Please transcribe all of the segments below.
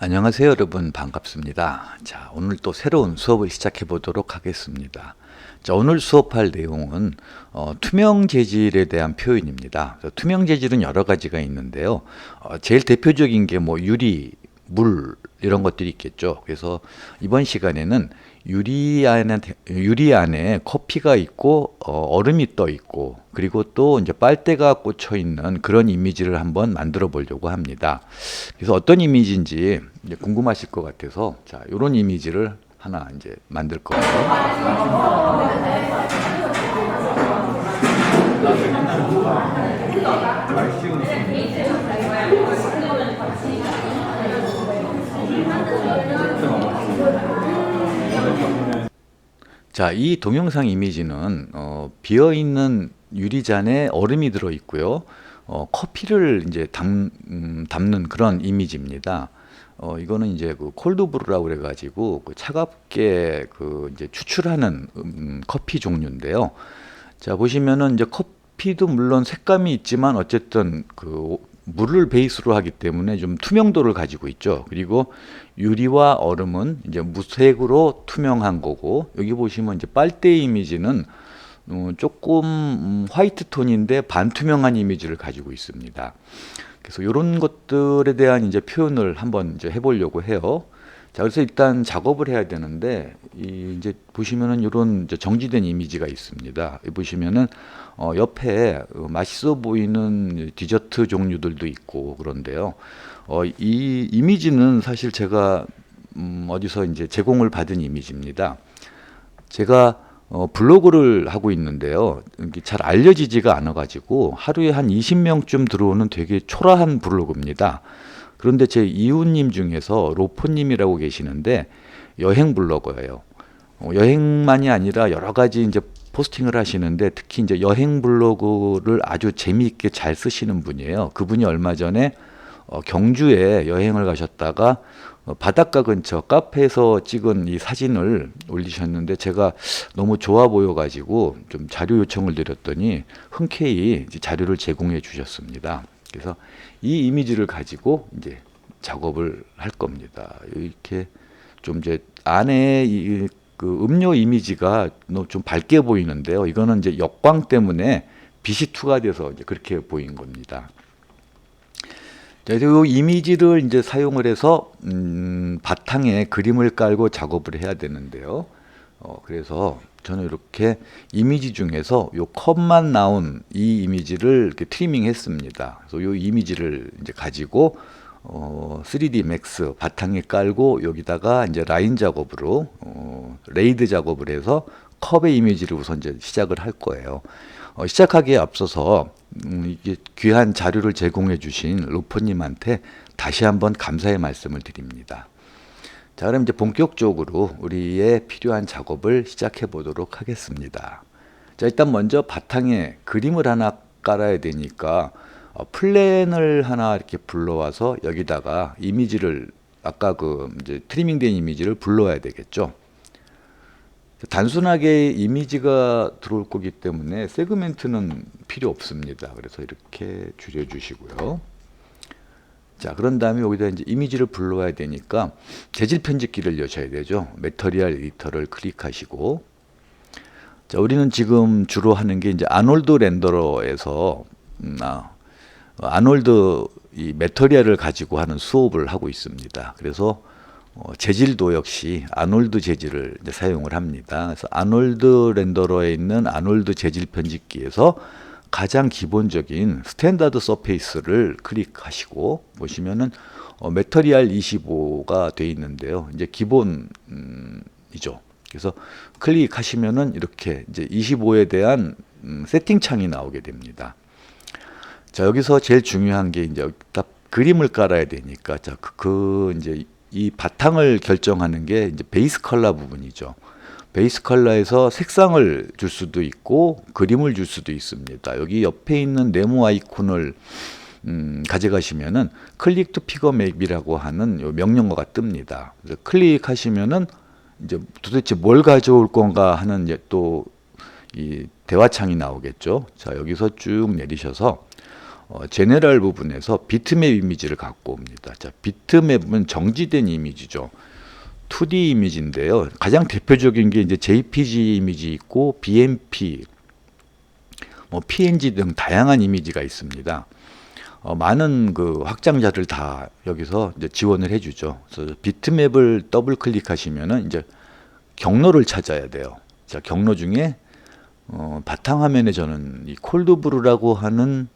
안녕하세요, 여러분. 반갑습니다. 자, 오늘 또 새로운 수업을 시작해 보도록 하겠습니다. 자, 오늘 수업할 내용은 투명 재질에 대한 표현입니다. 그래서 투명 재질은 여러 가지가 있는데요. 제일 대표적인 게 뭐 유리, 물 이런 것들이 있겠죠. 그래서 이번 시간에는 유리 안에 커피가 있고 얼음이 떠 있고 그리고 또 이제 빨대가 꽂혀 있는 그런 이미지를 한번 만들어 보려고 합니다. 그래서 어떤 이미지인지 이제 궁금하실 것 같아서 자, 이런 이미지를 하나 이제 만들 거예요. 자, 이 동영상 이미지는 비어 있는 유리잔에 얼음이 들어 있고요. 커피를 이제 담는 그런 이미지입니다. 이거는 이제 그 콜드브루라고 그래가지고 그 차갑게 그 이제 추출하는 커피 종류인데요. 자, 보시면은 이제 커피도 물론 색감이 있지만 어쨌든 그 물을 베이스로 하기 때문에 좀 투명도를 가지고 있죠. 그리고 유리와 얼음은 이제 무색으로 투명한 거고, 여기 보시면 이제 빨대 이미지는 조금 화이트 톤인데 반투명한 이미지를 가지고 있습니다. 그래서 이런 것들에 대한 이제 표현을 한번 이제 해보려고 해요. 자, 그래서 일단 작업을 해야 되는데, 이제 보시면은 이런 이제 정지된 이미지가 있습니다. 여기 보시면은 옆에 맛있어 보이는 디저트 종류들도 있고 그런데요. 이 이미지는 사실 제가 어디서 이제 제공을 받은 이미지입니다. 제가 블로그를 하고 있는데요. 이게 잘 알려지지가 않아가지고 하루에 한 20명쯤 들어오는 되게 초라한 블로그입니다. 그런데 제 이웃님 중에서 로포님이라고 계시는데 여행 블로거예요. 여행만이 아니라 여러 가지 이제 포스팅을 하시는데 특히 이제 여행 블로그를 아주 재미있게 잘 쓰시는 분이에요. 그분이 얼마 전에 경주에 여행을 가셨다가 바닷가 근처 카페에서 찍은 이 사진을 올리셨는데 제가 너무 좋아 보여가지고 좀 자료 요청을 드렸더니 흔쾌히 이제 자료를 제공해 주셨습니다. 그래서 이 이미지를 가지고 이제 작업을 할 겁니다. 이렇게 좀 이제 안에 그 음료 이미지가 좀 밝게 보이는데요. 이거는 이제 역광 때문에 빛이 투과돼서 이제 그렇게 보인 겁니다. 그래서 이 이미지를 이제 사용을 해서 바탕에 그림을 깔고 작업을 해야 되는데요. 그래서 저는 이렇게 이미지 중에서 요 컷만 나온 이 이미지를 이렇게 트리밍 했습니다. 그래서 요 이미지를 이제 가지고 3D 맥스 바탕에 깔고 여기다가 이제 라인 작업으로 레이드 작업을 해서 컵의 이미지를 우선 이제 시작을 할 거예요. 시작하기에 앞서서 이게 귀한 자료를 제공해 주신 로퍼님한테 다시 한번 감사의 말씀을 드립니다. 자, 그럼 이제 본격적으로 우리의 필요한 작업을 시작해 보도록 하겠습니다. 자, 일단 먼저 바탕에 그림을 하나 깔아야 되니까 플랜을 하나 이렇게 불러와서 여기다가 이미지를 아까 그 이제 트리밍된 이미지를 불러와야 되겠죠. 단순하게 이미지가 들어올 거기 때문에 세그멘트는 필요 없습니다. 그래서 이렇게 줄여주시고요. 자, 그런 다음에 여기다 이제 이미지를 불러와야 되니까 재질 편집기를 여셔야 되죠. 매터리얼 에디터를 클릭하시고, 자, 우리는 지금 주로 하는 게 이제 아놀드 렌더러에서 아놀드 이 매터리얼을 가지고 하는 수업을 하고 있습니다. 그래서 재질도 역시 아놀드 재질을 이제 사용을 합니다. 그래서 아놀드 렌더러에 있는 아놀드 재질 편집기에서 가장 기본적인 스탠다드 서페이스를 클릭하시고 보시면은 매터리얼 25가 되어 있는데요. 이제 기본이죠. 그래서 클릭하시면은 이렇게 이제 25에 대한 세팅 창이 나오게 됩니다. 자, 여기서 제일 중요한 게 이제 딱 그림을 깔아야 되니까 자, 이제 이 바탕을 결정하는 게 이제 베이스 컬러 부분이죠. 베이스 컬러에서 색상을 줄 수도 있고 그림을 줄 수도 있습니다. 여기 옆에 있는 네모 아이콘을 가져가시면은 클릭 투 피거 맵이라고 하는 요 명령어가 뜹니다. 그래서 클릭하시면은 이제 도대체 뭘 가져올 건가 하는 이제 또 이 대화창이 나오겠죠. 자, 여기서 쭉 내리셔서 제네럴 부분에서 비트맵 이미지를 갖고 옵니다. 자, 비트맵은 정지된 이미지죠. 2D 이미지인데요. 가장 대표적인 게 이제 JPG 이미지 있고 BMP, PNG 등 다양한 이미지가 있습니다. 많은 그 확장자들 다 여기서 이제 지원을 해주죠. 그래서 비트맵을 더블 클릭하시면은 이제 경로를 찾아야 돼요. 자, 경로 중에 바탕화면에 저는 이 콜드브루라고 하는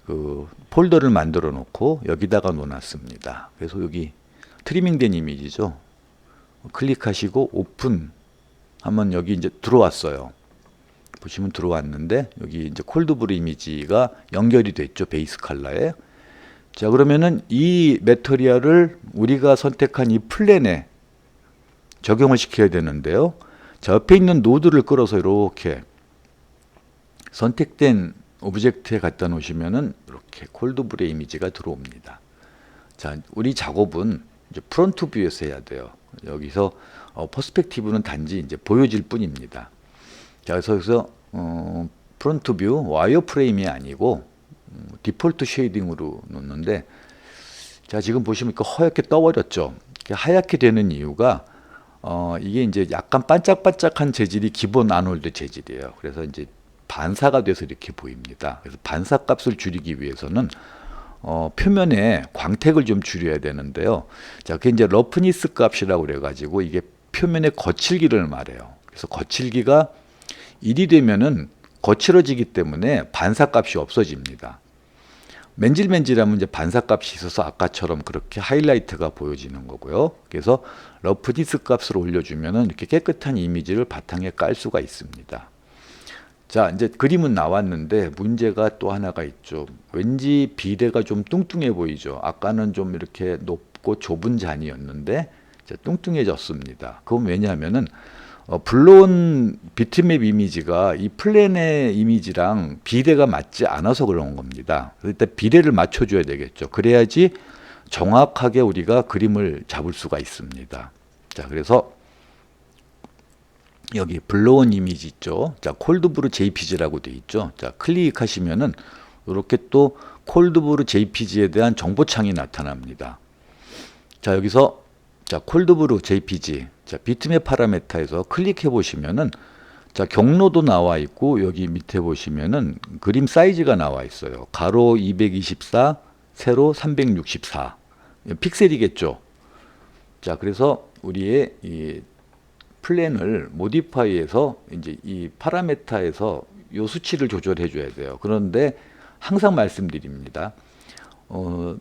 그 폴더를 만들어 놓고 여기다가 놓았습니다. 그래서 여기 트리밍된 이미지죠. 클릭하시고 오픈 하면 여기 이제 들어왔어요. 보시면 들어왔는데 여기 이제 콜드브루 이미지가 연결이 됐죠. 베이스 컬러에. 자, 그러면은 이 매터리얼을 우리가 선택한 이 플랜에 적용을 시켜야 되는데요. 자, 옆에 있는 노드를 끌어서 이렇게 선택된 오브젝트에 갖다 놓으시면은 이렇게 콜드브루의 이미지가 들어옵니다. 자, 우리 작업은 이제 프론트 뷰에서 해야 돼요. 여기서 퍼스펙티브는 단지 이제 보여질 뿐입니다. 자, 그래서 프론트 뷰 와이어 프레임이 아니고 디폴트 쉐이딩으로 놓는데, 자, 지금 보시면 허옇게 떠버렸죠. 하얗게 되는 이유가 이게 이제 약간 반짝반짝한 재질이 기본 아놀드 재질이에요. 그래서 이제 반사가 돼서 이렇게 보입니다. 그래서 반사 값을 줄이기 위해서는 표면에 광택을 좀 줄여야 되는데요. 자, 그게 이제 러프니스 값이라고 그래가지고 이게 표면의 거칠기를 말해요. 그래서 거칠기가 1이 되면은 거칠어지기 때문에 반사 값이 없어집니다. 맨질맨질하면 이제 반사 값이 있어서 아까처럼 그렇게 하이라이트가 보여지는 거고요. 그래서 러프니스 값을 올려주면은 이렇게 깨끗한 이미지를 바탕에 깔 수가 있습니다. 자, 이제 그림은 나왔는데 문제가 또 하나가 있죠. 왠지 비례가 좀 뚱뚱해 보이죠. 아까는 좀 이렇게 높고 좁은 잔이었는데 뚱뚱해졌습니다. 그건 왜냐하면은 불러온 비트맵 이미지가 이 플랜의 이미지랑 비례가 맞지 않아서 그런 겁니다. 일단 비례를 맞춰줘야 되겠죠. 그래야지 정확하게 우리가 그림을 잡을 수가 있습니다. 자, 그래서 여기 불러온 이미지 있죠. 자, 콜드브루 JPG라고 되어 있죠. 자, 클릭하시면은 이렇게 또 콜드브루 JPG에 대한 정보창이 나타납니다. 자, 여기서 자, 콜드브루 JPG, 자, 비트맵 파라메타에서 클릭해 보시면은 자, 경로도 나와 있고 여기 밑에 보시면은 그림 사이즈가 나와 있어요. 가로 224, 세로 364. 픽셀이겠죠. 자, 그래서 우리의 이 플랜을 모디파이해서 이제 이 파라메타에서 요 수치를 조절해 줘야 돼요. 그런데 항상 말씀드립니다.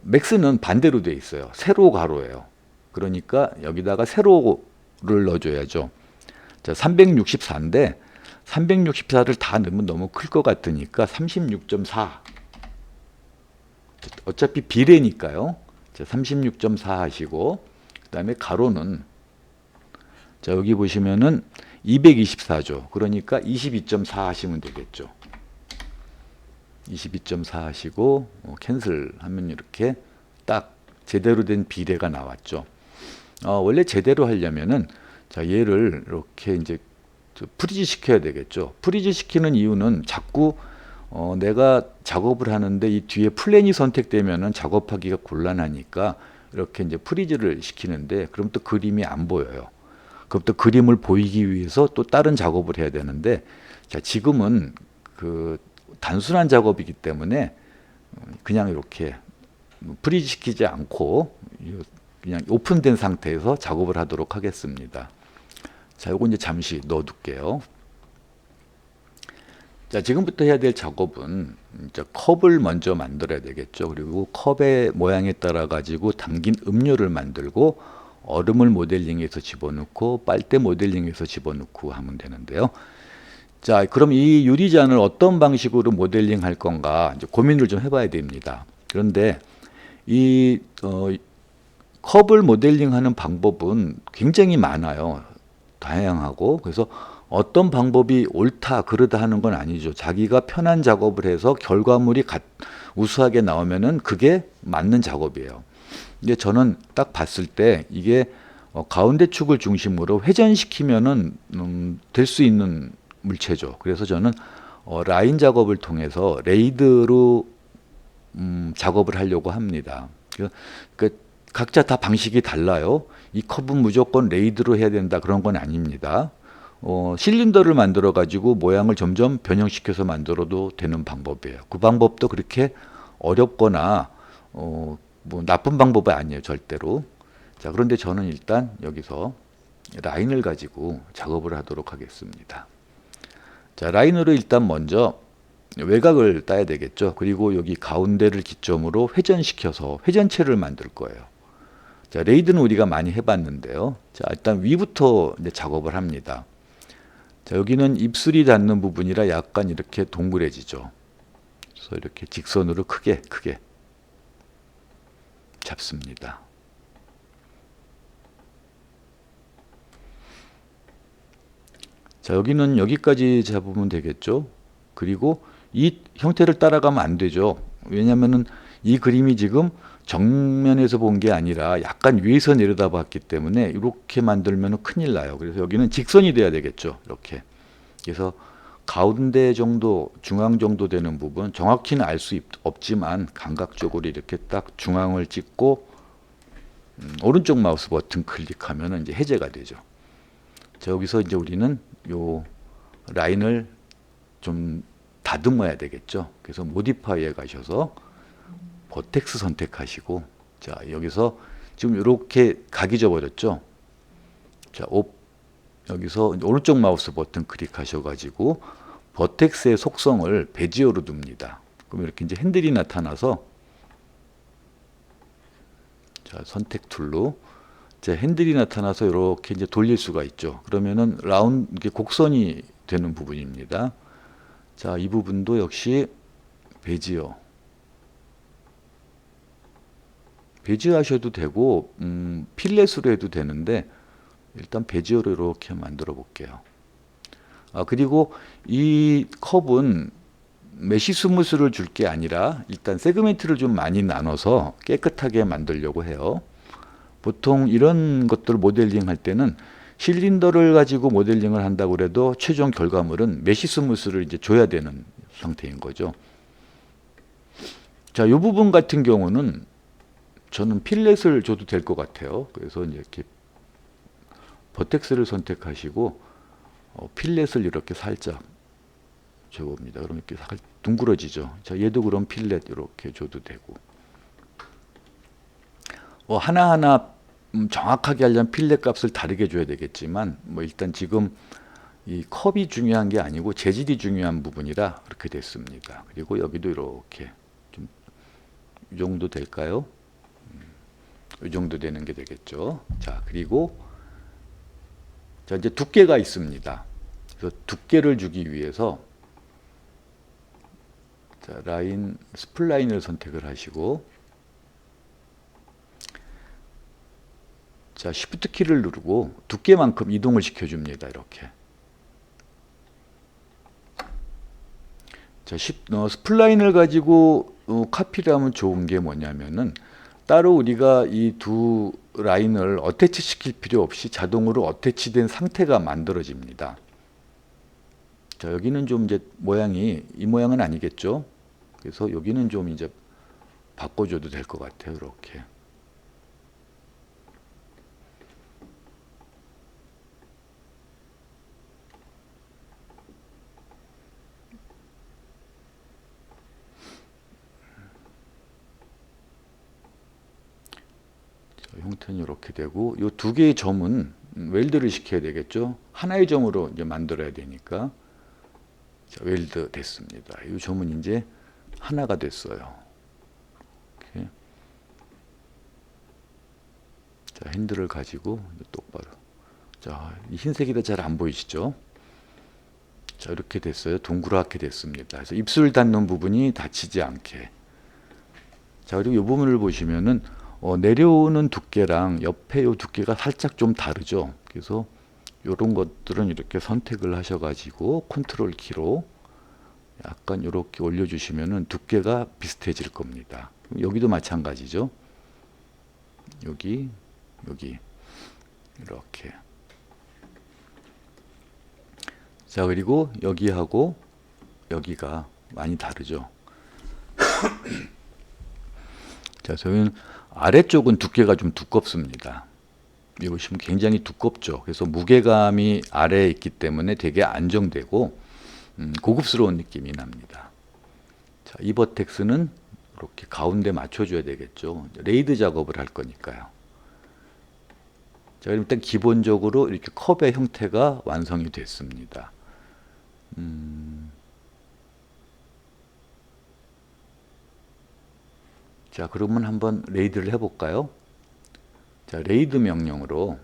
맥스는 반대로 돼 있어요. 세로 가로예요. 그러니까 여기다가 세로를 넣어줘야죠. 자, 364인데 364를 다 넣으면 너무 클 것 같으니까 36.4. 어차피 비례니까요. 자, 36.4 하시고 그다음에 가로는 자, 여기 보시면은 224죠. 그러니까 22.4 하시면 되겠죠. 22.4 하시고 캔슬 하면 이렇게 딱 제대로 된 비례가 나왔죠. 원래 제대로 하려면은 자, 얘를 이렇게 이제 프리즈 시켜야 되겠죠. 프리즈 시키는 이유는 자꾸 내가 작업을 하는데 이 뒤에 플랜이 선택되면은 작업하기가 곤란하니까 이렇게 이제 프리즈를 시키는데 그럼 또 그림이 안 보여요. 그럼 또 그림을 보이기 위해서 또 다른 작업을 해야 되는데 자, 지금은 그 단순한 작업이기 때문에 그냥 이렇게 프리즈 시키지 않고 그냥 오픈된 상태에서 작업을 하도록 하겠습니다. 자, 요거 이제 잠시 넣어둘게요. 자, 지금부터 해야 될 작업은 이제 컵을 먼저 만들어야 되겠죠. 그리고 컵의 모양에 따라 가지고 담긴 음료를 만들고 얼음을 모델링해서 집어넣고 빨대 모델링해서 집어넣고 하면 되는데요. 자, 그럼 이 유리잔을 어떤 방식으로 모델링 할 건가 이제 고민을 좀 해봐야 됩니다. 그런데 이 컵을 모델링하는 방법은 굉장히 많아요. 다양하고. 그래서 어떤 방법이 옳다 그르다 하는 건 아니죠. 자기가 편한 작업을 해서 결과물이 우수하게 나오면은 그게 맞는 작업이에요. 근데 저는 딱 봤을 때 이게 가운데 축을 중심으로 회전시키면은 될 수 있는 물체죠. 그래서 저는 라인 작업을 통해서 레이드로 작업을 하려고 합니다. 그 각자 다 방식이 달라요. 이 컵은 무조건 레이드로 해야 된다 그런 건 아닙니다. 실린더를 만들어 가지고 모양을 점점 변형시켜서 만들어도 되는 방법이에요. 그 방법도 그렇게 어렵거나 뭐 나쁜 방법이 아니에요, 절대로. 자, 그런데 저는 일단 여기서 라인을 가지고 작업을 하도록 하겠습니다. 자, 라인으로 일단 먼저 외곽을 따야 되겠죠. 그리고 여기 가운데를 기점으로 회전시켜서 회전체를 만들 거예요. 자, 레이드는 우리가 많이 해봤는데요. 자, 일단 위부터 이제 작업을 합니다. 자, 여기는 입술이 닿는 부분이라 약간 이렇게 동그래지죠. 그래서 이렇게 직선으로 크게 잡습니다. 자, 여기는 여기까지 잡으면 되겠죠. 그리고 이 형태를 따라가면 안 되죠. 왜냐면은 이 그림이 지금 정면에서 본 게 아니라 약간 위에서 내려다 봤기 때문에 이렇게 만들면 큰일 나요. 그래서 여기는 직선이 돼야 되겠죠. 이렇게. 그래서 가운데 정도, 중앙 정도 되는 부분, 정확히는 알 수 없지만 감각적으로 이렇게 딱 중앙을 찍고 오른쪽 마우스 버튼 클릭하면 이제 해제가 되죠. 자, 여기서 이제 우리는 요 라인을 좀 다듬어야 되겠죠. 그래서 모디파이에 가셔서 버텍스 선택하시고, 자, 여기서 지금 이렇게 각이 져버렸죠. 자, 여기서 오른쪽 마우스 버튼 클릭하셔가지고 버텍스의 속성을 베지어로 둡니다. 그럼 이렇게 이제 핸들이 나타나서, 자, 선택 툴로 자, 핸들이 나타나서 이렇게 이제 돌릴 수가 있죠. 그러면은 이게 곡선이 되는 부분입니다. 자, 이 부분도 역시 베지어 하셔도 되고 필렛으로 해도 되는데 일단 베지어로 이렇게 만들어 볼게요. 그리고 이 컵은 메시 스무스를 줄 게 아니라 일단 세그멘트를 좀 많이 나눠서 깨끗하게 만들려고 해요. 보통 이런 것들 모델링 할 때는 실린더를 가지고 모델링을 한다고 해도 최종 결과물은 메시 스무스를 이제 줘야 되는 상태인 거죠. 자, 이 부분 같은 경우는 저는 필렛을 줘도 될 것 같아요. 그래서 이제 이렇게 버텍스를 선택하시고 필렛을 이렇게 살짝 줘봅니다. 그럼 이렇게 둥그러지죠. 자, 얘도 그럼 필렛 이렇게 줘도 되고. 하나하나 정확하게 하려면 필렛 값을 다르게 줘야 되겠지만 뭐 일단 지금 이 컵이 중요한 게 아니고 재질이 중요한 부분이라 그렇게 됐습니다. 그리고 여기도 이렇게 좀 이 정도 될까요? 이 정도 되는 게 되겠죠. 자, 그리고 자, 이제 두께가 있습니다. 그래서 두께를 주기 위해서 자, 라인 스플라인을 선택을 하시고, 자, Shift 키를 누르고 두께만큼 이동을 시켜줍니다. 이렇게. 자, 스플라인을 가지고 카피를 하면 좋은 게 뭐냐면은 따로 우리가 이 두 라인을 어태치 시킬 필요 없이 자동으로 어태치된 상태가 만들어집니다. 자, 여기는 좀 이제 모양이 이 모양은 아니겠죠. 그래서 여기는 좀 이제 바꿔줘도 될 것 같아요. 이렇게. 형태는 이렇게 되고, 이 두 개의 점은 웰드를 시켜야 되겠죠. 하나의 점으로 이제 만들어야 되니까. 자, 웰드 됐습니다. 이 점은 이제 하나가 됐어요. 이렇게. 자, 핸들을 가지고 똑바로. 자, 이 흰색이라 잘 안 보이시죠? 자, 이렇게 됐어요. 동그랗게 됐습니다. 그래서 입술 닿는 부분이 닫히지 않게. 자, 그리고 이 부분을 보시면은 내려오는 두께랑 옆에 이 두께가 살짝 좀 다르죠. 그래서 이런 것들은 이렇게 선택을 하셔가지고 컨트롤 키로 약간 이렇게 올려주시면은 두께가 비슷해질 겁니다. 여기도 마찬가지죠. 여기 이렇게. 자, 그리고 여기하고 여기가 많이 다르죠. 자, 저희는 아래쪽은 두께가 좀 두껍습니다. 여기 보시면 굉장히 두껍죠. 그래서 무게감이 아래에 있기 때문에 되게 안정되고 고급스러운 느낌이 납니다. 자, 이 버텍스는 이렇게 가운데 맞춰줘야 되겠죠. 레이드 작업을 할 거니까요. 자, 그럼 일단 기본적으로 이렇게 컵의 형태가 완성이 됐습니다. 자, 그러면 한번 레이드를 해볼까요? 자, 레이드 명령으로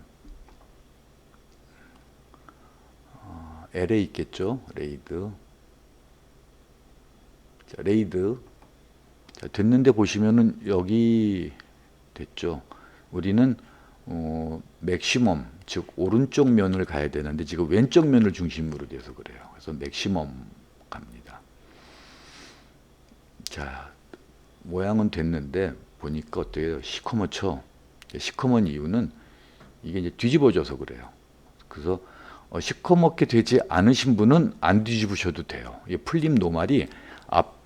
L에 있겠죠. 레이드. 자, 레이드. 자, 됐는데 보시면은 여기 됐죠. 우리는 맥시멈, 즉 오른쪽 면을 가야 되는데 지금 왼쪽 면을 중심으로 돼서 그래요. 그래서 맥시멈 갑니다. 자, 모양은 됐는데 보니까 어때요? 시커멓죠. 시커먼 이유는 이게 이제 뒤집어져서 그래요. 그래서 시커멓게 되지 않으신 분은 안 뒤집으셔도 돼요. 이 풀림 노말이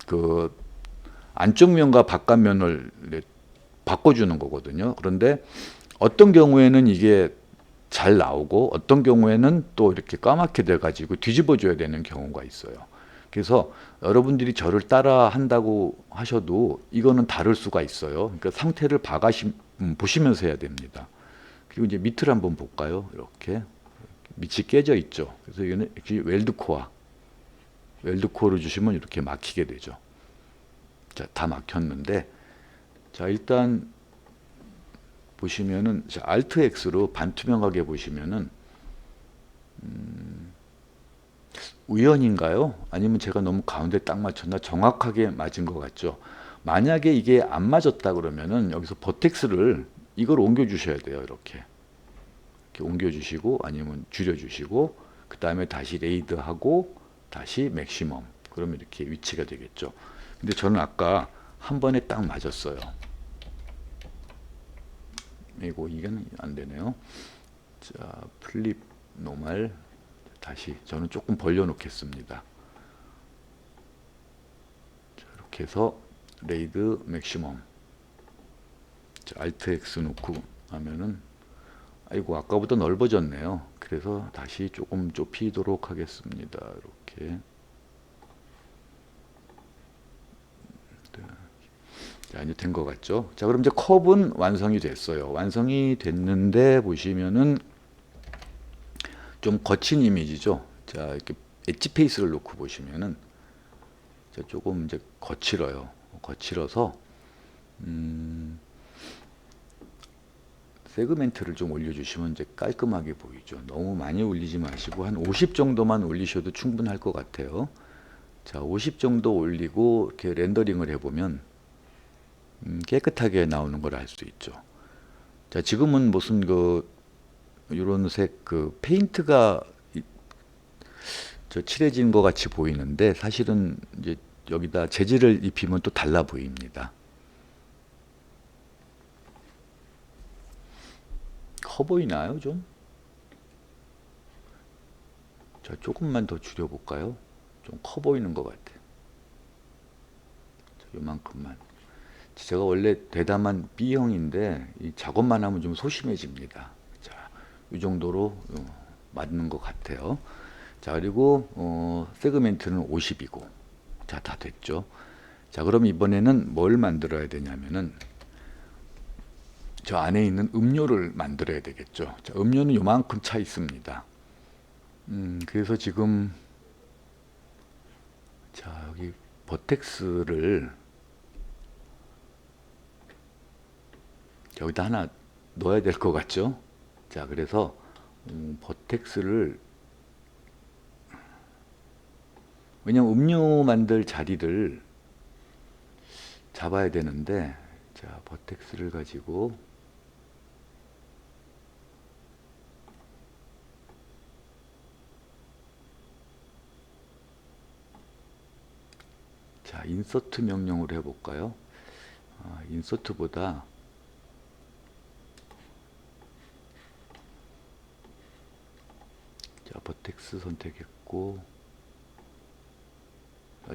그 안쪽 면과 바깥 면을 바꿔주는 거거든요. 그런데 어떤 경우에는 이게 잘 나오고 어떤 경우에는 또 이렇게 까맣게 돼가지고 뒤집어줘야 되는 경우가 있어요. 그래서 여러분들이 저를 따라 한다고 하셔도 이거는 다를 수가 있어요. 그러니까 상태를 보시면서 해야 됩니다. 그리고 이제 밑을 한번 볼까요? 이렇게 밑이 깨져 있죠. 그래서 이거는 웰드코어를 주시면 이렇게 막히게 되죠. 자, 다 막혔는데, 자, 일단 보시면은 Alt X로 반투명하게 보시면은 우연인가요? 아니면 제가 너무 가운데 딱 맞췄나? 정확하게 맞은 것 같죠. 만약에 이게 안 맞았다 그러면은 여기서 버텍스를 이걸 옮겨 주셔야 돼요. 이렇게 옮겨 주시고 아니면 줄여 주시고 그 다음에 다시 레이드하고 다시 맥시멈, 그러면 이렇게 위치가 되겠죠. 근데 저는 아까 한 번에 딱 맞았어요. 이건 안 되네요. 자, 플립 노멀 다시 저는 조금 벌려 놓겠습니다. 자, 이렇게 해서 레이드 맥시멈. 자, Alt X 놓고 하면은 아이고 아까보다 넓어졌네요. 그래서 다시 조금 좁히도록 하겠습니다. 이렇게. 자, 이제 된 것 같죠? 자, 그럼 이제 컵은 완성이 됐어요. 완성이 됐는데 보시면은 좀 거친 이미지죠. 자, 이렇게 엣지 페이스를 놓고 보시면은 자, 조금 이제 거칠어요. 거칠어서 세그멘트를 좀 올려주시면 이제 깔끔하게 보이죠. 너무 많이 올리지 마시고 한 50 정도만 올리셔도 충분할 것 같아요. 자, 50 정도 올리고 이렇게 렌더링을 해보면 깨끗하게 나오는 걸 알 수 있죠. 자, 지금은 무슨 이런 색 페인트가 칠해진 것 같이 보이는데 사실은 이제 여기다 재질을 입히면 또 달라 보입니다. 커 보이나요, 좀? 자, 조금만 더 줄여볼까요? 좀 커 보이는 것 같아요. 자, 요만큼만. 제가 원래 대담한 B형인데 이 작업만 하면 좀 소심해집니다. 자, 이 정도로 맞는 것 같아요. 자, 그리고 세그멘트는 50이고 자, 다 됐죠. 자, 그럼 이번에는 뭘 만들어야 되냐면은 저 안에 있는 음료를 만들어야 되겠죠. 자, 음료는 요만큼 차 있습니다. 그래서 지금 자, 여기 버텍스를 여기다 하나 넣어야 될 것 같죠. 자, 그래서 버텍스를, 왜냐면 음료 만들 자리를 잡아야 되는데, 자, 버텍스를 가지고 자, 인서트 명령으로 해볼까요? 인서트보다 자, 버텍스 선택했고,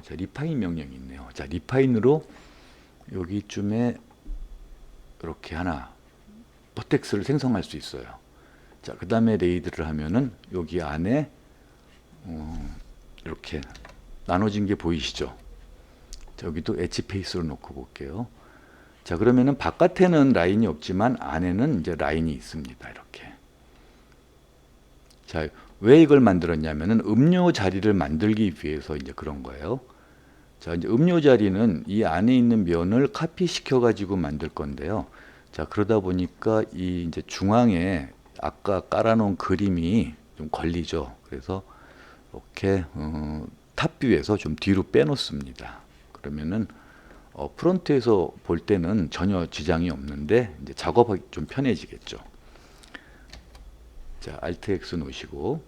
자, 리파인 명령이 있네요. 자, 리파인으로 여기쯤에 이렇게 하나 버텍스를 생성할 수 있어요. 자, 그 다음에 레이드를 하면은 여기 안에 이렇게 나눠진 게 보이시죠? 자, 여기도 엣지 페이스로 놓고 볼게요. 자, 그러면은 바깥에는 라인이 없지만 안에는 이제 라인이 있습니다. 이렇게. 자, 왜 이걸 만들었냐면은 음료 자리를 만들기 위해서 이제 그런 거예요. 자, 이제 음료 자리는 이 안에 있는 면을 카피시켜 가지고 만들 건데요. 자, 그러다 보니까 이 이제 중앙에 아까 깔아놓은 그림이 좀 걸리죠. 그래서 이렇게 탑뷰에서 좀 뒤로 빼놓습니다. 그러면은 프론트에서 볼 때는 전혀 지장이 없는데 이제 작업하기 좀 편해지겠죠. 자, Alt X 놓으시고,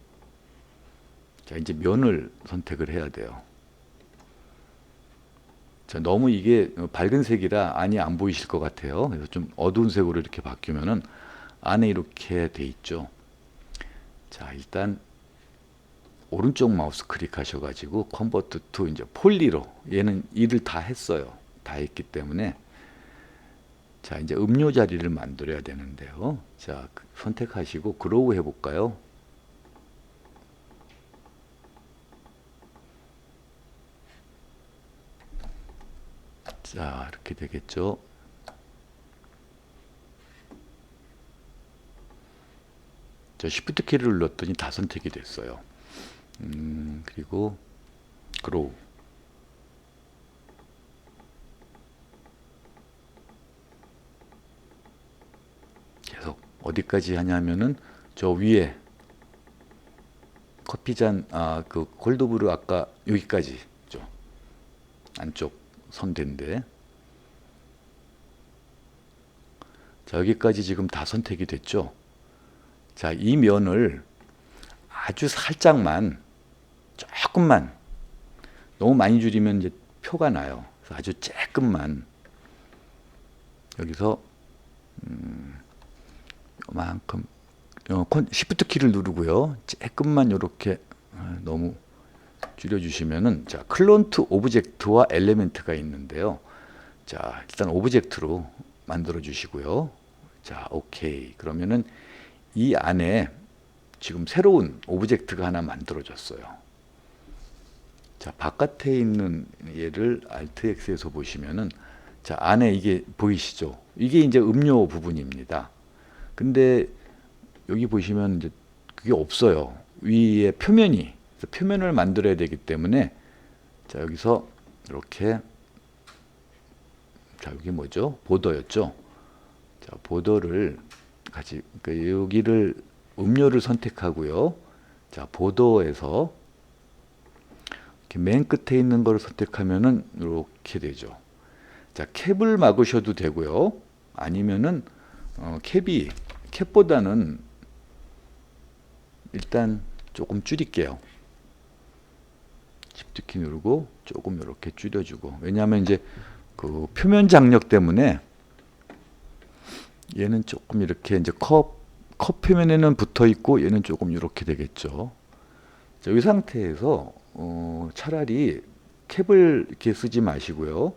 자, 이제 면을 선택을 해야 돼요. 자, 너무 이게 밝은 색이라 안이 안 보이실 것 같아요. 그래서 좀 어두운 색으로 이렇게 바뀌면은 안에 이렇게 돼 있죠. 자, 일단 오른쪽 마우스 클릭하셔가지고 컨버트 투 이제 폴리로, 얘는 일을 다 했어요. 다 했기 때문에, 자, 이제 음료 자리를 만들어야 되는데요. 자, 선택하시고 그로우 해볼까요? 자, 이렇게 되겠죠. 자, Shift 키를 눌렀더니 다 선택이 됐어요. 그리고 그로우. 계속 어디까지 하냐면은 저 위에 커피잔, 그 골드브루 아까 여기까지죠. 안쪽 선대인데. 자, 여기까지 지금 다 선택이 됐죠. 자, 이 면을 아주 살짝만, 조금만, 너무 많이 줄이면 이제 표가 나요. 그래서 아주 조금만 여기서 요만큼 Shift 키를 누르고요. 조금만 이렇게 너무 줄여주시면은, 자, 클론트 오브젝트와 엘리멘트가 있는데요. 자, 일단 오브젝트로 만들어 주시고요. 자, 오케이. 그러면은 이 안에 지금 새로운 오브젝트가 하나 만들어졌어요. 자, 바깥에 있는 얘를 Alt X에서 보시면은, 자, 안에 이게 보이시죠? 이게 이제 음료 부분입니다. 근데 여기 보시면 이제 그게 없어요. 위에 표면이. 표면을 만들어야 되기 때문에, 자, 여기서 이렇게, 자, 여기 뭐죠? 보더였죠? 자, 보더를 같이, 그러니까 여기를 음료를 선택하고요. 자, 보더에서 이렇게 맨 끝에 있는 거를 선택하면은 이렇게 되죠. 자, 캡을 막으셔도 되고요. 아니면은 캡보다는 일단 조금 줄일게요. Shift 키 누르고 조금 이렇게 줄여주고. 왜냐하면 이제 그 표면 장력 때문에 얘는 조금 이렇게 이제 컵 표면에는 붙어 있고 얘는 조금 이렇게 되겠죠. 자, 이 상태에서 차라리 캡을 이렇게 쓰지 마시고요.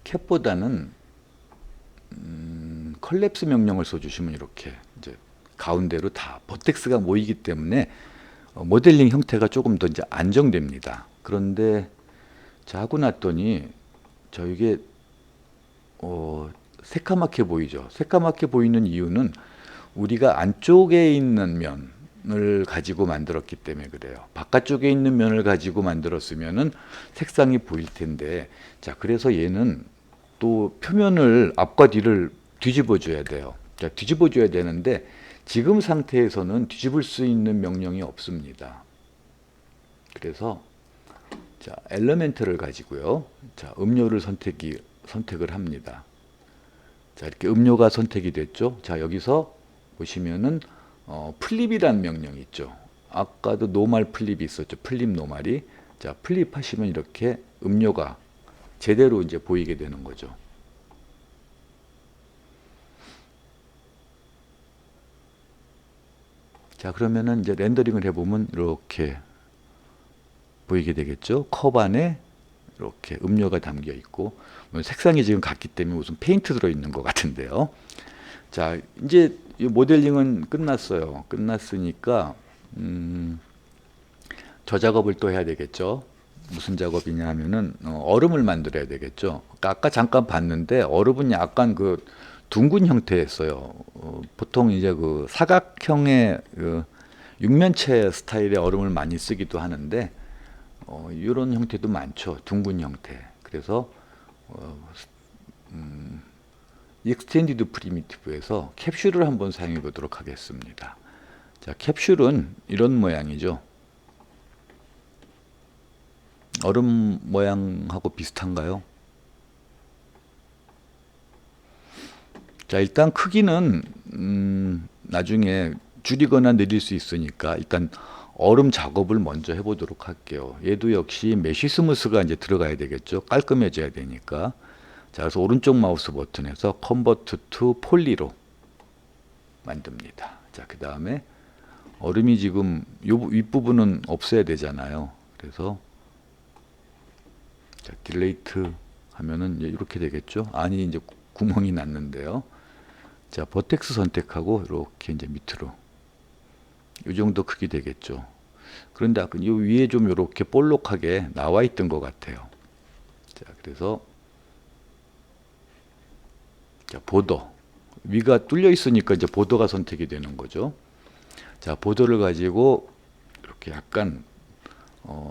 캡보다는 컬랩스 명령을 써주시면 이렇게 이제 가운데로 다 버텍스가 모이기 때문에 모델링 형태가 조금 더 이제 안정됩니다. 그런데 자, 하고 났더니 저 이게 새까맣게 보이죠. 새까맣게 보이는 이유는 우리가 안쪽에 있는 면을 가지고 만들었기 때문에 그래요. 바깥쪽에 있는 면을 가지고 만들었으면은 색상이 보일 텐데, 자, 그래서 얘는 또 표면을 앞과 뒤를 뒤집어 줘야 돼요. 자, 뒤집어 줘야 되는데 지금 상태에서는 뒤집을 수 있는 명령이 없습니다. 그래서 자, 엘리멘트를 가지고요. 자, 음료를 선택을 합니다. 자, 이렇게 음료가 선택이 됐죠. 자, 여기서 보시면은 플립이라는 명령이 있죠. 아까도 노말 플립이 있었죠. 플립 노말이. 자, 플립 하시면 이렇게 음료가 제대로 이제 보이게 되는 거죠. 자, 그러면은 이제 렌더링을 해보면 이렇게 보이게 되겠죠. 컵 안에 이렇게 음료가 담겨 있고, 색상이 지금 같기 때문에 무슨 페인트 들어있는 것 같은데요. 자, 이제 이 모델링은 끝났어요. 끝났으니까 저 작업을 또 해야 되겠죠. 무슨 작업이냐 하면은 얼음을 만들어야 되겠죠. 아까 잠깐 봤는데 얼음은 약간 그 둥근 형태였어요. 보통 이제 그 사각형의 그 육면체 스타일의 얼음을 많이 쓰기도 하는데 이런 형태도 많죠. 둥근 형태. 그래서 익스텐디드 프리미티브에서 캡슐을 한번 사용해 보도록 하겠습니다. 자, 캡슐은 이런 모양이죠. 얼음 모양하고 비슷한가요? 자, 일단 크기는 나중에 줄이거나 늘릴 수 있으니까 일단 얼음 작업을 먼저 해보도록 할게요. 얘도 역시 메쉬 스무스가 이제 들어가야 되겠죠. 깔끔해져야 되니까. 자, 그래서 오른쪽 마우스 버튼에서 컨버트 투 폴리로 만듭니다. 자, 그 다음에 얼음이 지금 요 윗부분은 없애야 되잖아요. 그래서 자, 딜레이트 하면은 이렇게 되겠죠. 아니, 이제 구멍이 났는데요. 자, 버텍스 선택하고 이렇게 이제 밑으로 이 정도 크기 되겠죠. 그런데 아까 이 위에 좀 이렇게 볼록하게 나와 있던 것 같아요. 자, 그래서 자, 보더 위가 뚫려 있으니까 이제 보더가 선택이 되는 거죠. 자, 보더를 가지고 이렇게 약간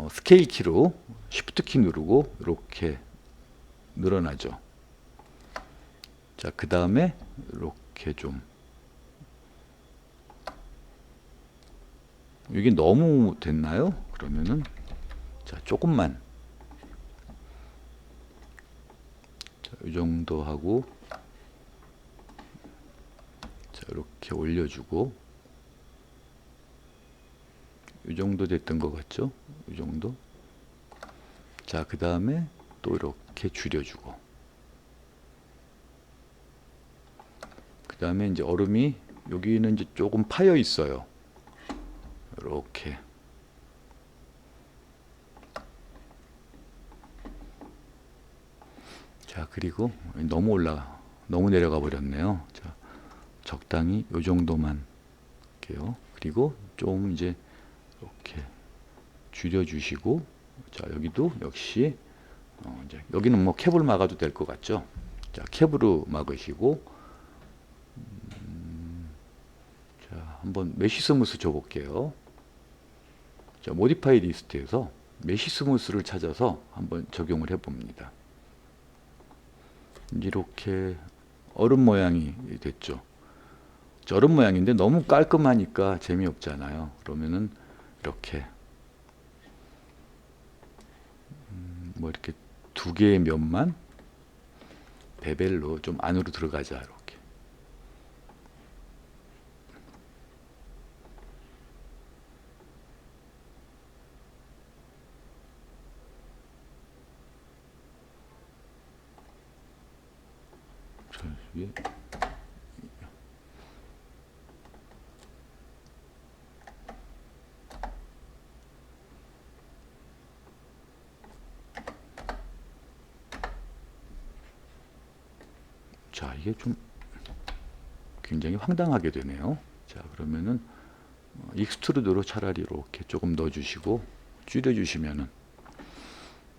스케일 키로 쉬프트 키 누르고 이렇게 늘어나죠. 자, 그 다음에 이렇게 좀 이게 너무 됐나요? 그러면은 자, 조금만 자, 이 정도 하고 자, 이렇게 올려주고 이 정도 됐던 것 같죠? 이 정도. 자, 그 다음에 또 이렇게 줄여주고 그 다음에 이제 얼음이 여기는 이제 조금 파여 있어요. 이렇게 자, 그리고 너무 내려가 버렸네요. 자, 적당히 요 정도만 할게요. 그리고 좀 이제 이렇게 줄여 주시고 자, 여기도 역시 이제 여기는 뭐 캡을 막아도 될 것 같죠. 자, 캡으로 막으시고 자, 한번 메쉬 스무스 줘 볼게요. 자, 모디파이 리스트에서 메쉬 스무스를 찾아서 한번 적용을 해 봅니다. 이렇게 얼음 모양이 됐죠. 얼음 모양인데 너무 깔끔하니까 재미없잖아요. 그러면은 이렇게 뭐 이렇게 두 개의 면만 베벨로 좀 안으로 들어가자 이렇게. 자, 위에 자, 이게 좀 굉장히 황당하게 되네요. 자, 그러면은 익스트루드로 차라리 이렇게 조금 넣어주시고 줄여주시면은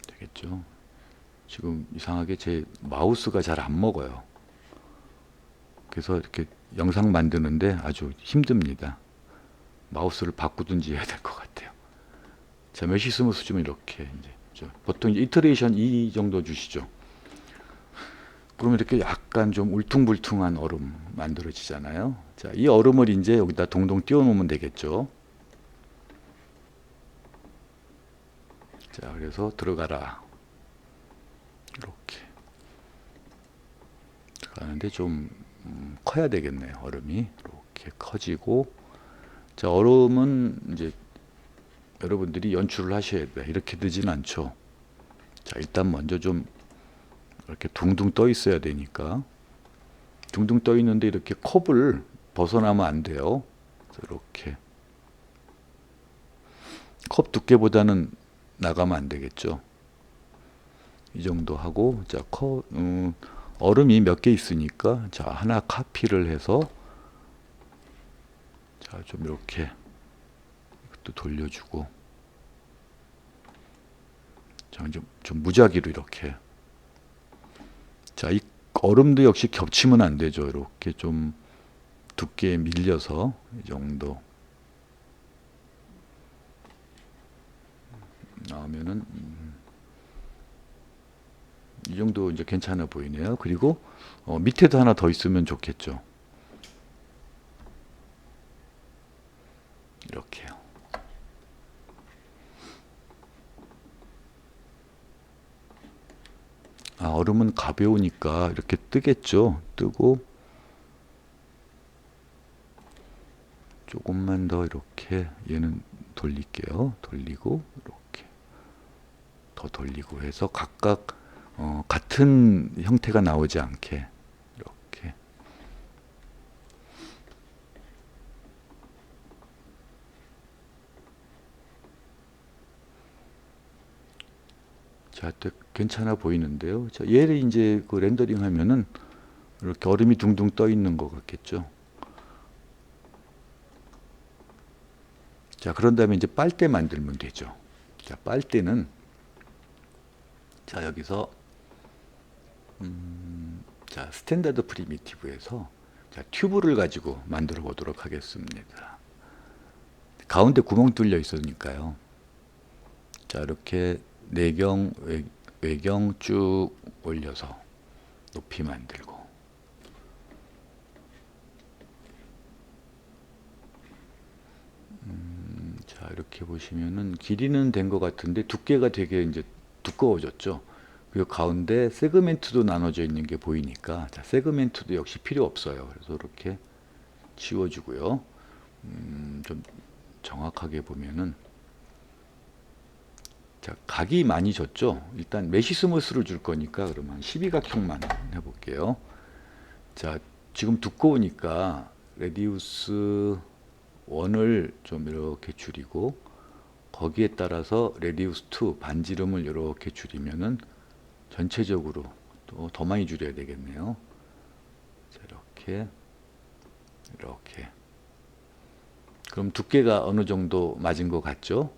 되겠죠. 지금 이상하게 제 마우스가 잘 안 먹어요. 그래서 이렇게 영상 만드는데 아주 힘듭니다. 마우스를 바꾸든지 해야 될 것 같아요. 자, 메쉬 스무스 좀 이렇게 이제 보통 이제 이터레이션 2 정도 주시죠. 그러면 이렇게 약간 좀 울퉁불퉁한 얼음 만들어지잖아요. 자, 이 얼음을 이제 여기다 동동 띄워 놓으면 되겠죠. 자, 그래서 들어가라. 이렇게 들어가는데 좀 커야 되겠네요. 얼음이 이렇게 커지고 자, 얼음은 이제 여러분들이 연출을 하셔야 돼. 이렇게 되진 않죠. 자, 일단 먼저 좀 이렇게 둥둥 떠 있어야 되니까 둥둥 떠 있는데 이렇게 컵을 벗어나면 안 돼요. 이렇게 컵 두께보다는 나가면 안 되겠죠. 이 정도 하고, 자, 얼음이 몇 개 있으니까, 자, 하나 카피를 해서, 자, 좀 이렇게 또 돌려주고, 자, 좀 무작위로 이렇게. 자, 이 얼음도 역시 겹치면 안 되죠. 이렇게 좀 두께 밀려서 이 정도 나오면은 이 정도 이제 괜찮아 보이네요. 그리고 밑에도 하나 더 있으면 좋겠죠. 이렇게요. 아, 얼음은 가벼우니까 이렇게 뜨겠죠. 뜨고 조금만 더 이렇게 얘는 돌릴게요. 돌리고 이렇게 더 돌리고 해서 각각 같은 형태가 나오지 않게 이렇게. 자, 또 괜찮아 보이는데요. 자, 얘를 이제 그 렌더링 하면은 이렇게 얼음이 둥둥 떠 있는 것 같겠죠. 자, 그런 다음에 이제 빨대 만들면 되죠. 자, 빨대는 자, 여기서 자, 스탠다드 프리미티브에서 자, 튜브를 가지고 만들어 보도록 하겠습니다. 가운데 구멍 뚫려 있으니까요. 자, 이렇게 내경 외경 쭉 올려서 높이 만들고, 자, 이렇게 보시면은 길이는 된 것 같은데 두께가 되게 이제 두꺼워졌죠. 그리고 가운데 세그멘트도 나눠져 있는 게 보이니까, 자, 세그멘트도 역시 필요 없어요. 그래서 이렇게 치워주고요. 좀 정확하게 보면은, 자, 각이 많이 졌죠. 일단 메시 스무스를 줄 거니까 그러면 12각형만 해볼게요. 자, 지금 두꺼우니까 레디우스 1을 좀 이렇게 줄이고, 거기에 따라서 레디우스 2 반지름을 이렇게 줄이면은 전체적으로 또 더 많이 줄여야 되겠네요. 자, 이렇게 그럼 두께가 어느 정도 맞은 것 같죠?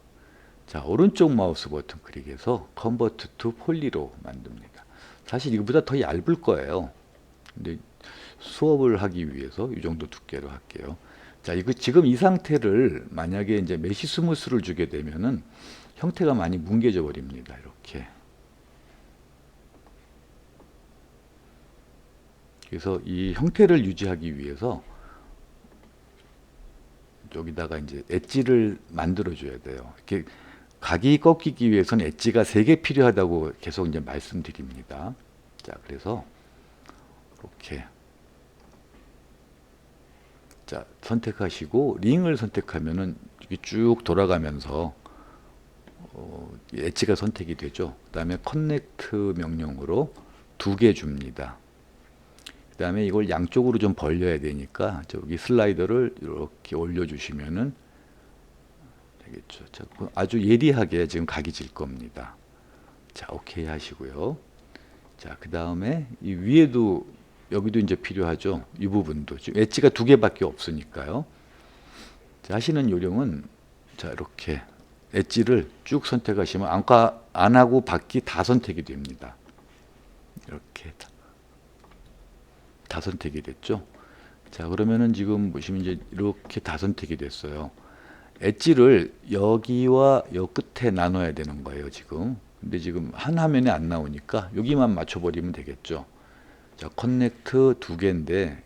자, 오른쪽 마우스 버튼 클릭해서 컨버트 투 폴리로 만듭니다. 사실 이거보다 더 얇을 거예요. 근데 수업을 하기 위해서 이 정도 두께로 할게요. 자, 이거 지금 이 상태를 만약에 이제 메시 스무스를 주게 되면은 형태가 많이 뭉개져 버립니다. 이렇게. 그래서 이 형태를 유지하기 위해서 여기다가 이제 엣지를 만들어 줘야 돼요. 이렇게 각이 꺾이기 위해서는 엣지가 3개 필요하다고 계속 이제 말씀드립니다. 자, 그래서 이렇게, 자, 선택하시고 링을 선택하면은 이게 쭉 돌아가면서 엣지가 선택이 되죠. 그 다음에 커넥트 명령으로 2개 줍니다. 그 다음에 이걸 양쪽으로 좀 벌려야 되니까 저기 슬라이더를 이렇게 올려주시면은 되겠죠. 자, 아주 예리하게 지금 각이 질 겁니다. 자, 오케이 하시고요. 자, 그 다음에 이 위에도 여기도 이제 필요하죠. 이 부분도 지금 엣지가 2개밖에 없으니까요. 자, 하시는 요령은, 자, 이렇게 엣지를 쭉 선택하시면 안 하고 받기 다 선택이 됩니다. 이렇게 다 선택이 됐죠. 자, 그러면은 지금 보시면 이제 이렇게 다 선택이 됐어요. 엣지를 여기와 여 끝에 나눠야 되는 거예요, 지금. 근데 지금 한 화면에 안 나오니까 여기만 맞춰버리면 되겠죠. 자, 커넥트 2개인데,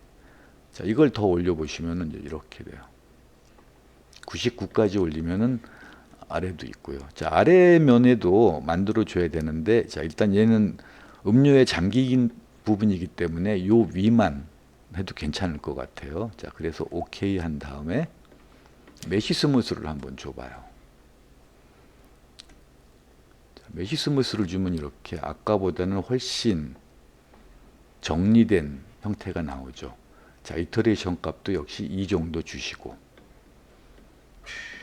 자, 이걸 더 올려보시면은 이제 이렇게 돼요. 99까지 올리면은 아래도 있고요. 자, 아래면에도 만들어줘야 되는데, 자, 일단 얘는 음료에 잠긴 부분이기 때문에 요 위만 해도 괜찮을 것 같아요. 자, 그래서 오케이 한 다음에 메시 스무스를 한번 줘봐요. 자, 메시 스무스를 주면 이렇게 아까보다는 훨씬 정리된 형태가 나오죠. 자, 이터레이션 값도 역시 이 정도 주시고,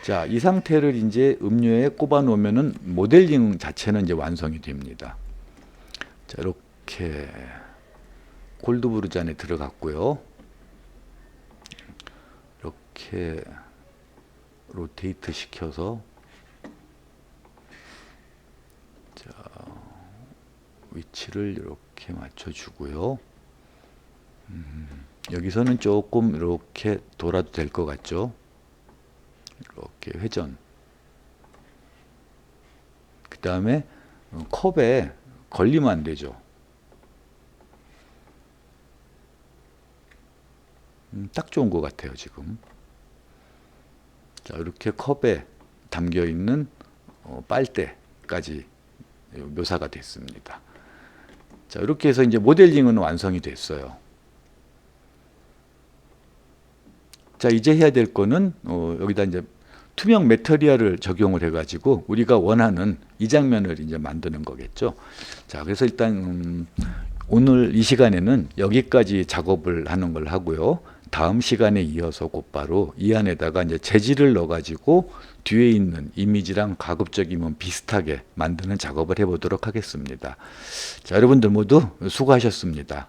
자, 이 상태를 이제 음료에 꼽아 놓으면은 모델링 자체는 이제 완성이 됩니다. 자, 이렇게 골드브루즈 안에 들어갔고요. 이렇게 로테이트 시켜서 자, 위치를 이렇게 맞춰주고요. 여기서는 조금 이렇게 돌아도 될 것 같죠? 이렇게 회전. 그 다음에 컵에 걸리면 안 되죠. 딱 좋은 것 같아요, 지금. 자, 이렇게 컵에 담겨 있는 빨대까지 묘사가 됐습니다. 자, 이렇게 해서 이제 모델링은 완성이 됐어요. 자, 이제 해야 될 거는 여기다 이제 투명 메터리얼을 적용을 해가지고 우리가 원하는 이 장면을 이제 만드는 거겠죠. 자, 그래서 일단 오늘 이 시간에는 여기까지 작업을 하는 걸 하고요. 다음 시간에 이어서 곧바로 이 안에다가 이제 재질을 넣어가지고 뒤에 있는 이미지랑 가급적이면 비슷하게 만드는 작업을 해보도록 하겠습니다. 자, 여러분들 모두 수고하셨습니다.